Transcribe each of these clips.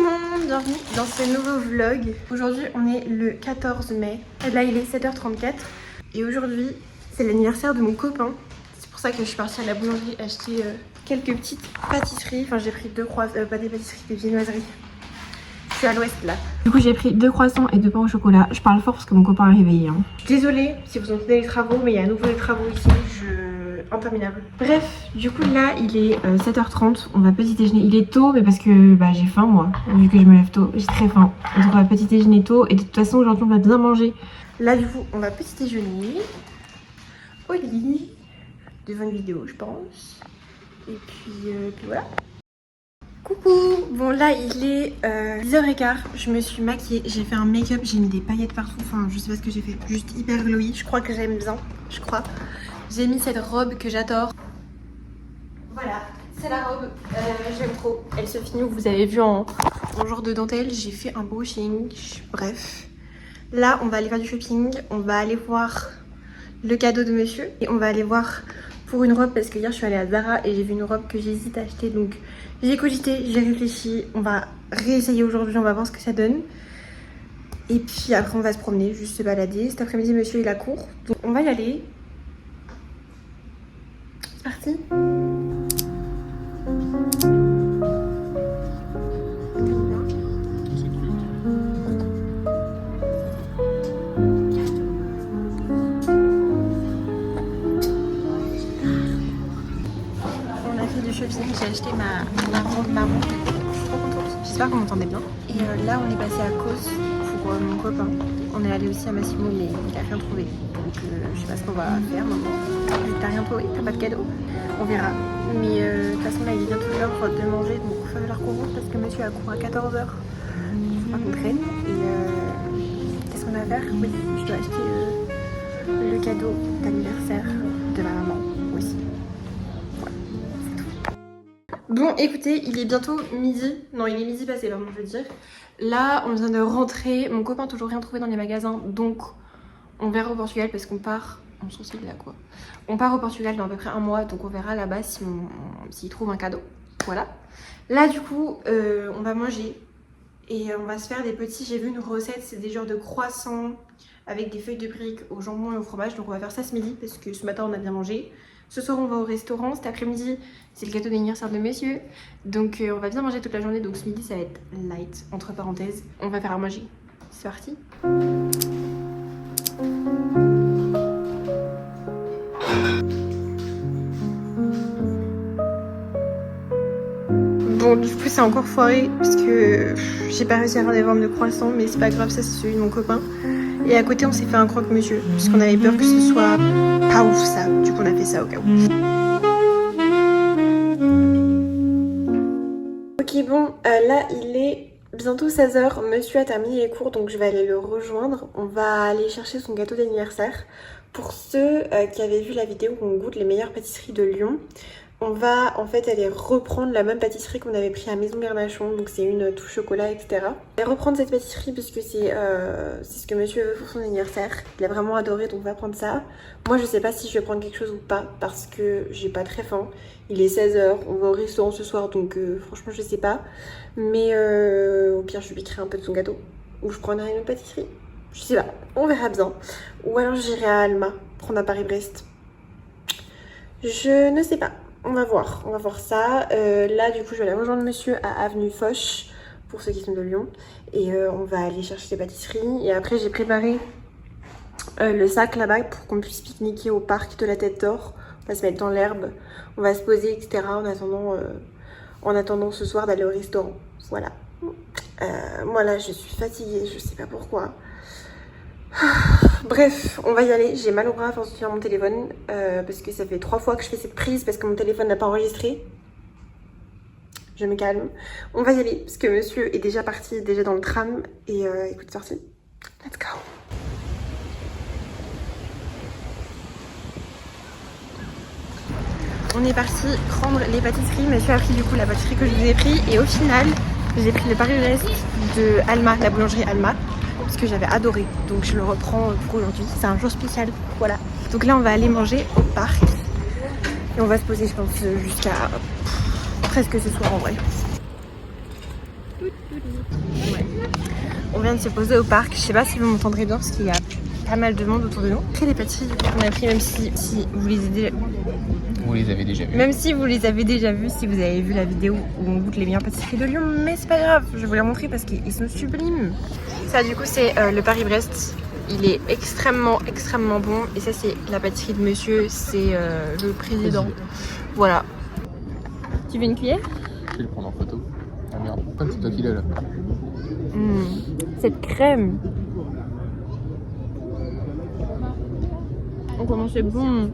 monde, bienvenue dans ce nouveau vlog. Aujourd'hui on est le 14 mai, et là il est 7h34 et aujourd'hui c'est l'anniversaire de mon copain. C'est pour ça que je suis partie à la boulangerie acheter quelques petites pâtisseries. Enfin j'ai pris 2 croissants, pas des pâtisseries, des viennoiseries. Je suis à l'ouest là. Du coup j'ai pris 2 croissants et 2 pains au chocolat. Je parle fort parce que mon copain est réveillé. Désolée si vous entendez les travaux, mais il y a à nouveau les travaux ici. Interminable. Bref, du coup là il est 7h30, on va petit déjeuner. Il est tôt mais parce que j'ai faim moi, vu que je me lève tôt, j'ai très faim. Donc on va petit déjeuner tôt et de toute façon aujourd'hui on va bien manger. Là du coup on va petit déjeuner au lit, devant une vidéo je pense. Et puis voilà. Coucou. Bon là il est 10h15, je me suis maquillée, j'ai fait un make-up, j'ai mis des paillettes partout, enfin je sais pas ce que j'ai fait, juste hyper glowy, je crois que j'aime bien, je crois. J'ai mis cette robe que j'adore. Voilà, c'est la robe, j'aime trop. Elle se finit, vous avez vu en genre de dentelle, j'ai fait un brushing, bref. Là, on va aller faire du shopping, on va aller voir le cadeau de monsieur. Et on va aller voir pour une robe parce que hier je suis allée à Zara et j'ai vu une robe que j'hésite à acheter. Donc j'ai cogité, j'ai réfléchi, on va réessayer aujourd'hui, on va voir ce que ça donne. Et puis après on va se promener, juste se balader. Cet après-midi monsieur il a cours, donc on va y aller. Parti. On a fait du shopping, j'ai acheté ma robe marron. Je suis trop contente, j'espère que vous m'entendez bien. Et là on est passé à Cos pour mon copain. On est allé aussi à Massimo mais il n'a rien trouvé. Donc je sais pas ce qu'on va faire maintenant. T'as rien trouvé, t'as pas de cadeau. On verra. Mais de toute façon là il est bientôt l'heure de manger. Donc il va falloir qu'on rentre parce que monsieur a cours à 14h. Faut pas qu'on traîne. Et qu'est-ce qu'on va faire? Oui, je dois acheter le cadeau d'anniversaire de ma maman aussi. Voilà, c'est tout. Bon écoutez, il est bientôt midi. Non il est midi passé pardon je veux dire. Là on vient de rentrer. Mon copain n'a toujours rien trouvé dans les magasins. Donc on verra au Portugal parce qu'on part, on s'en là quoi. On part au Portugal dans à peu près un mois, donc on verra là-bas s'il trouve un cadeau. Voilà. Là du coup, on va manger et on va se faire des petits, j'ai vu une recette, c'est des genres de croissants avec des feuilles de briques au jambon et au fromage. Donc on va faire ça ce midi parce que ce matin on a bien mangé. Ce soir on va au restaurant, cet après-midi c'est le gâteau d'anniversaire de monsieur. Donc on va bien manger toute la journée, donc ce midi ça va être light, entre parenthèses. On va faire à manger. C'est parti. Bon du coup c'est encore foiré parce que j'ai pas réussi à faire des formes de croissants, mais c'est pas grave, ça c'est celui de mon copain. Et à côté on s'est fait un croque-monsieur parce qu'on avait peur que ce soit pas ouf ça, du coup on a fait ça au cas où. Ok bon, là il est bientôt 16h, monsieur a terminé les cours donc je vais aller le rejoindre. On va aller chercher son gâteau d'anniversaire. Pour ceux qui avaient vu la vidéo où on goûte les meilleures pâtisseries de Lyon, on va en fait aller reprendre la même pâtisserie qu'on avait pris à Maison Garnachon, donc c'est une touche chocolat etc. Et reprendre cette pâtisserie puisque c'est ce que monsieur veut pour son anniversaire. Il a vraiment adoré donc on va prendre ça. Moi je sais pas si je vais prendre quelque chose ou pas parce que j'ai pas très faim. Il est 16h, on va au restaurant ce soir donc franchement je sais pas. Mais au pire je lui piquerai un peu de son gâteau ou je prendrai une autre pâtisserie. Je sais pas, on verra bien. Ou alors j'irai à Alma, prendre à Paris-Brest. Je ne sais pas, on va voir ça. Là du coup je vais aller rejoindre monsieur à Avenue Foch, pour ceux qui sont de Lyon. Et on va aller chercher des pâtisseries. Et après j'ai préparé le sac là-bas pour qu'on puisse pique-niquer au parc de la Tête d'Or. On va se mettre dans l'herbe, on va se poser etc. En attendant ce soir d'aller au restaurant. Voilà. Moi là je suis fatiguée, je sais pas pourquoi. Bref, on va y aller. J'ai mal au bras à force de tenir mon téléphone parce que ça fait 3 fois que je fais cette prise parce que mon téléphone n'a pas enregistré. Je me calme. On va y aller parce que monsieur est déjà parti, déjà dans le tram. Et écoute, c'est parti. Let's go. On est parti prendre les pâtisseries. Monsieur a pris du coup la pâtisserie que je vous ai pris. Et au final, j'ai pris le Paris-Brest de Alma, la boulangerie Alma. Parce que j'avais adoré, donc je le reprends pour aujourd'hui, c'est un jour spécial, voilà. Donc là on va aller manger au parc et on va se poser je pense jusqu'à presque ce soir en vrai. Ouais. On vient de se poser au parc. Je sais pas si vous m'entendrez bien parce qu'il y a pas mal de monde autour de nous. Après les pâtisseries qu'on a pris, même si vous les avez déjà... Vous les avez déjà vus. Même si vous les avez déjà vus, si vous avez vu la vidéo où on goûte les meilleures pâtisseries de Lyon, mais c'est pas grave, je vais vous les montrer parce qu'ils sont sublimes. Ça du coup c'est le Paris-Brest. Il est extrêmement bon et ça c'est la pâtisserie de monsieur, c'est le président. Voilà. Tu veux une cuillère? Je vais le prendre en photo. Ah merde, c'est toi qui l'as là. Cette crème. Oh comment c'est bon.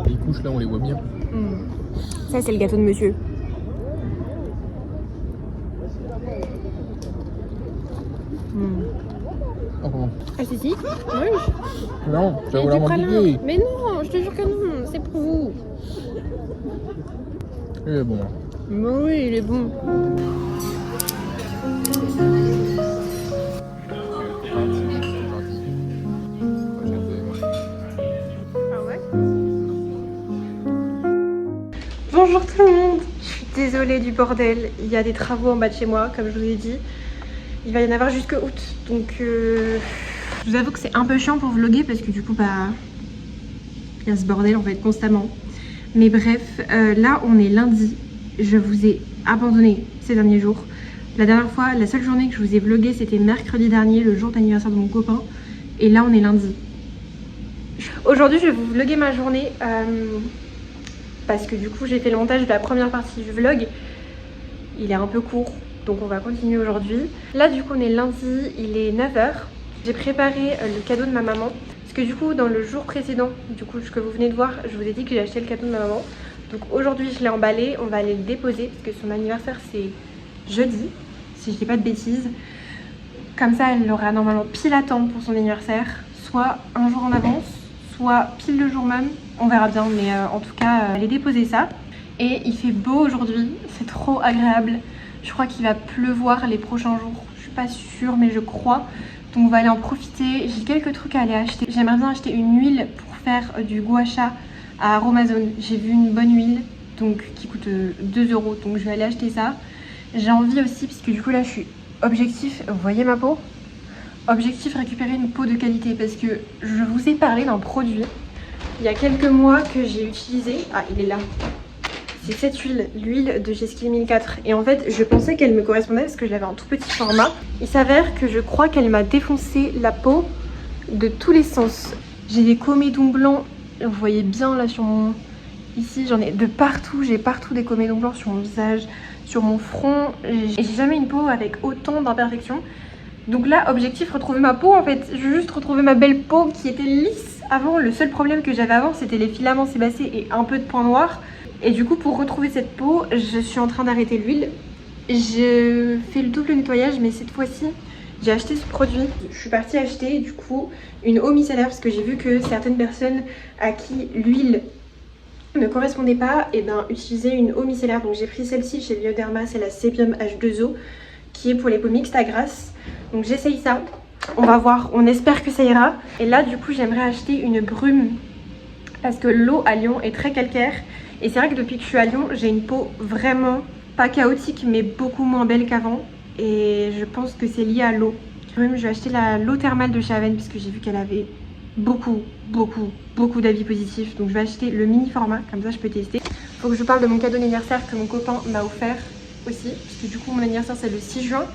Les couches là on les voit bien. Ça c'est le gâteau de monsieur. Oh comment? Ah si si, oui. Non, tu vas vouloir m'embrouiller. Mais non, je te jure que non, c'est pour vous. Il est bon. Mais oui, il est bon. Ah ouais? Bonjour tout le monde. Je suis désolée du bordel. Il y a des travaux en bas de chez moi, comme je vous ai dit. Il va y en avoir jusqu'au août. Donc je vous avoue que c'est un peu chiant pour vlogger parce que du coup bah il y a ce bordel en fait constamment. Mais bref, là on est lundi. Je vous ai abandonné ces derniers jours. La dernière fois, la seule journée que je vous ai vlogué, c'était mercredi dernier, le jour d'anniversaire de mon copain. Et là on est lundi. Aujourd'hui je vais vous vlogger ma journée parce que du coup j'ai fait le montage de la première partie du vlog. Il est un peu court, donc on va continuer aujourd'hui. Là du coup on est lundi, il est 9h. J'ai préparé le cadeau de ma maman. Parce que du coup dans le jour précédent, du coup ce que vous venez de voir, je vous ai dit que j'ai acheté le cadeau de ma maman. Donc aujourd'hui je l'ai emballé, on va aller le déposer parce que son anniversaire c'est jeudi, si je dis pas de bêtises. Comme ça elle aura normalement pile à temps pour son anniversaire, soit un jour en avance, soit pile le jour même, on verra bien, mais en tout cas elle est déposé ça. Et il fait beau aujourd'hui, c'est trop agréable. Je crois qu'il va pleuvoir les prochains jours, je suis pas sûre mais je crois. Donc on va aller en profiter, j'ai quelques trucs à aller acheter. J'aimerais bien acheter une huile pour faire du gua sha à Aromazone. J'ai vu une bonne huile donc qui coûte 2 €, donc je vais aller acheter ça. J'ai envie aussi, parce que du coup là je suis objectif, vous voyez ma peau? Objectif récupérer une peau de qualité parce que je vous ai parlé d'un produit il y a quelques mois que j'ai utilisé. Ah il est là. C'est cette huile, l'huile de chez Skin 1004. Et en fait, je pensais qu'elle me correspondait parce que je l'avais en tout petit format. Il s'avère que je crois qu'elle m'a défoncé la peau de tous les sens. J'ai des comédons blancs, vous voyez bien là sur mon... Ici, j'en ai de partout. J'ai partout des comédons blancs sur mon visage, sur mon front. Et j'ai jamais une peau avec autant d'imperfections. Donc là, objectif, retrouver ma peau en fait. Je veux juste retrouver ma belle peau qui était lisse avant. Le seul problème que j'avais avant, c'était les filaments sébacés et un peu de points noirs. Et du coup pour retrouver cette peau, je suis en train d'arrêter l'huile. Je fais le double nettoyage mais cette fois-ci j'ai acheté ce produit. Je suis partie acheter du coup une eau micellaire parce que j'ai vu que certaines personnes à qui l'huile ne correspondait pas et ben utilisaient une eau micellaire. Donc j'ai pris celle-ci chez Bioderma, c'est la Sebium H2O qui est pour les peaux mixtes à grasse. Donc j'essaye ça, on va voir, on espère que ça ira. Et là du coup j'aimerais acheter une brume parce que l'eau à Lyon est très calcaire. Et c'est vrai que depuis que je suis à Lyon, j'ai une peau vraiment, pas chaotique, mais beaucoup moins belle qu'avant. Et je pense que c'est lié à l'eau. Je vais acheter l'eau thermale de chez Aven, puisque j'ai vu qu'elle avait beaucoup d'avis positifs. Donc je vais acheter le mini format, comme ça je peux tester. Faut que je vous parle de mon cadeau d'anniversaire que mon copain m'a offert aussi. Parce que du coup mon anniversaire c'est le 6 juin.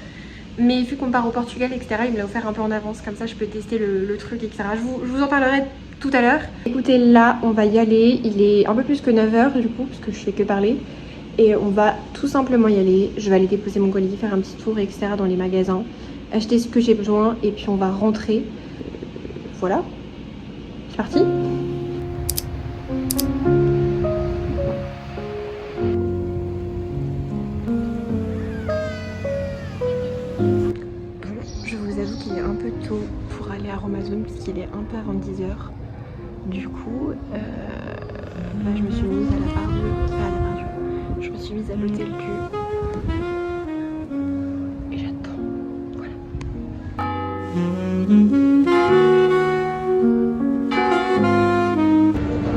Mais vu qu'on part au Portugal, etc., il me l'a offert un peu en avance. Comme ça je peux tester le truc, etc. Je vous en parlerai tout à l'heure. Écoutez, là on va y aller, il est un peu plus que 9 h du coup parce que je fais que parler et on va tout simplement y aller. Je vais aller déposer mon colis, faire un petit tour etc dans les magasins, acheter ce que j'ai besoin et puis on va rentrer. Voilà, c'est parti. Bon, je vous avoue qu'il est un peu tôt pour aller à Aromazone puisqu'il est un peu avant 10 h. Du coup, là je me suis mise à la part de... je me suis mise à botter le cul. Et j'attends. Voilà.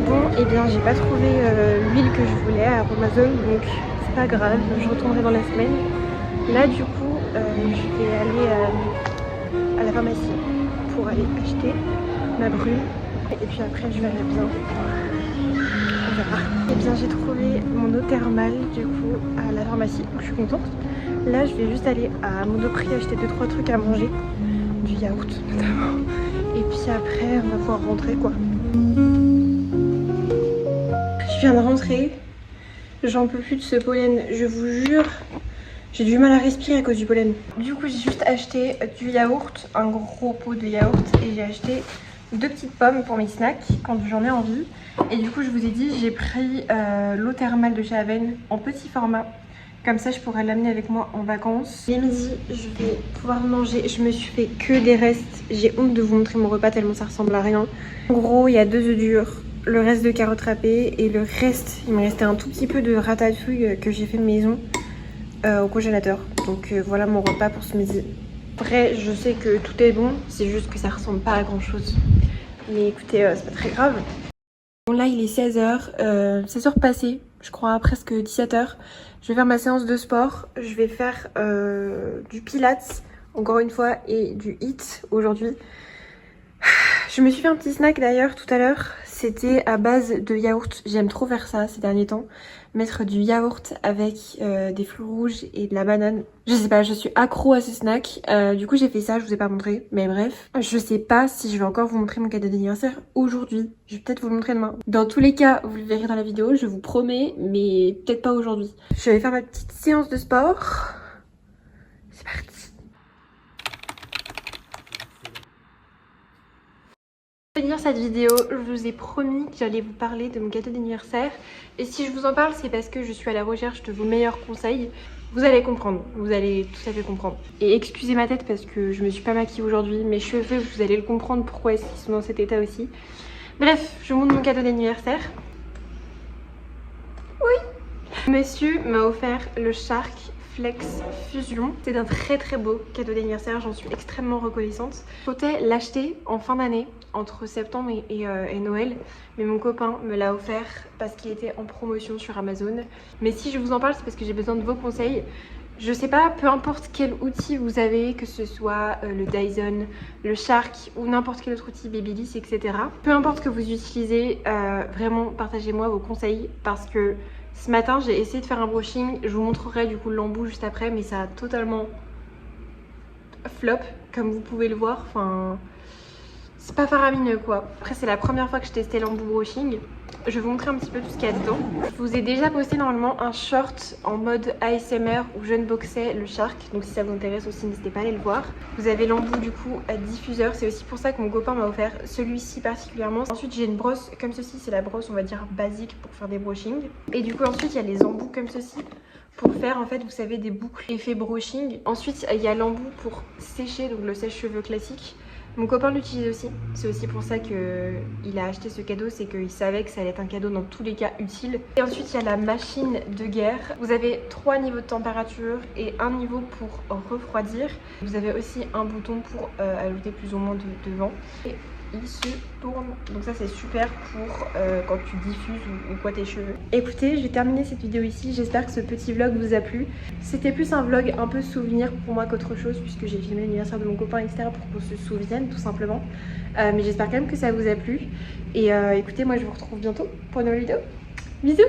Bon, et bien j'ai pas trouvé l'huile que je voulais à Aromazone, donc c'est pas grave, je retournerai dans la semaine. Là du coup je vais aller à la pharmacie pour aller acheter ma brûle et puis après je verrai bien, on verra. Et bien j'ai trouvé mon eau thermale du coup à la pharmacie, donc je suis contente. Là je vais juste aller à Monoprix acheter 2-3 trucs à manger, du yaourt notamment, et puis après on va pouvoir rentrer quoi. Je viens de rentrer, j'en peux plus de ce pollen, je vous jure. J'ai du mal à respirer à cause du pollen. Du coup j'ai juste acheté du yaourt, un gros pot de yaourt, et j'ai acheté 2 petites pommes pour mes snacks quand j'en ai envie. Et du coup je vous ai dit, j'ai pris l'eau thermale de chez Aven en petit format. Comme ça je pourrais l'amener avec moi en vacances. Les midi je vais pouvoir manger, je me suis fait que des restes. J'ai honte de vous montrer mon repas tellement ça ressemble à rien. En gros il y a 2 œufs durs, le reste de carottes râpées et le reste, il me restait un tout petit peu de ratatouille que j'ai fait maison. Au congélateur. Donc voilà mon repas pour ce midi. Après je sais que tout est bon, c'est juste que ça ressemble pas à grand chose. Mais écoutez, c'est pas très grave. Bon là il est 16h, 16h passées, je crois presque 17h. Je vais faire ma séance de sport, je vais faire du pilates encore une fois et du HIIT aujourd'hui. Je me suis fait un petit snack d'ailleurs tout à l'heure, c'était à base de yaourt, j'aime trop faire ça ces derniers temps. Mettre du yaourt avec des fruits rouges et de la banane. Je sais pas, je suis accro à ce snack. Du coup j'ai fait ça, je vous ai pas montré, mais bref. Je sais pas si je vais encore vous montrer mon cadeau d'anniversaire aujourd'hui. Je vais peut-être vous le montrer demain. Dans tous les cas, vous le verrez dans la vidéo, je vous promets, mais peut-être pas aujourd'hui. Je vais faire ma petite séance de sport. C'est parti. Pour finir cette vidéo, je vous ai promis que j'allais vous parler de mon cadeau d'anniversaire. Et si je vous en parle, c'est parce que je suis à la recherche de vos meilleurs conseils. Vous allez comprendre, vous allez tout à fait comprendre. Et excusez ma tête parce que je me suis pas maquillée aujourd'hui. Mes cheveux, vous allez le comprendre pourquoi est-ce qu'ils sont dans cet état aussi. Bref, je vous montre mon cadeau d'anniversaire. Oui. Monsieur m'a offert le Shark Flex Fusion. C'est un très beau cadeau d'anniversaire, j'en suis extrêmement reconnaissante. Je comptais l'acheter en fin d'année, entre septembre et Noël, mais mon copain me l'a offert parce qu'il était en promotion sur Amazon. Mais si je vous en parle, c'est parce que j'ai besoin de vos conseils. Je sais pas, peu importe quel outil vous avez, que ce soit le Dyson, le Shark ou n'importe quel autre outil, Babyliss, etc. Peu importe que vous utilisez, vraiment partagez-moi vos conseils parce que ce matin j'ai essayé de faire un brushing, je vous montrerai du coup l'embout juste après, mais ça a totalement flop comme vous pouvez le voir, enfin c'est pas faramineux quoi. Après c'est la première fois que je testais l'embout brushing, je vais vous montrer un petit peu tout ce qu'il y a dedans. Je vous ai déjà posté normalement un short en mode ASMR où je unboxais le Shark, donc si ça vous intéresse aussi n'hésitez pas à aller le voir. Vous avez l'embout du coup à diffuseur, c'est aussi pour ça que mon copain m'a offert celui-ci particulièrement. Ensuite j'ai une brosse comme ceci, c'est la brosse on va dire basique pour faire des brushings. Et du coup ensuite il y a les embouts comme ceci pour faire en fait vous savez des boucles effet brushing. Ensuite il y a l'embout pour sécher, donc le sèche-cheveux classique. Mon copain l'utilise aussi, c'est aussi pour ça qu'il a acheté ce cadeau, c'est qu'il savait que ça allait être un cadeau dans tous les cas utile. Et ensuite il y a la machine de guerre. Vous avez 3 niveaux de température et un niveau pour refroidir. Vous avez aussi un bouton pour ajouter plus ou moins de vent. Et il se tourne, donc ça c'est super pour quand tu diffuses ou quoi tes cheveux. Écoutez, je vais terminer cette vidéo ici, j'espère que ce petit vlog vous a plu. C'était plus un vlog un peu souvenir pour moi qu'autre chose puisque j'ai filmé l'anniversaire de mon copain etc pour qu'on se souvienne tout simplement. Mais j'espère quand même que ça vous a plu. Et écoutez, moi je vous retrouve bientôt pour une nouvelle vidéo. Bisous.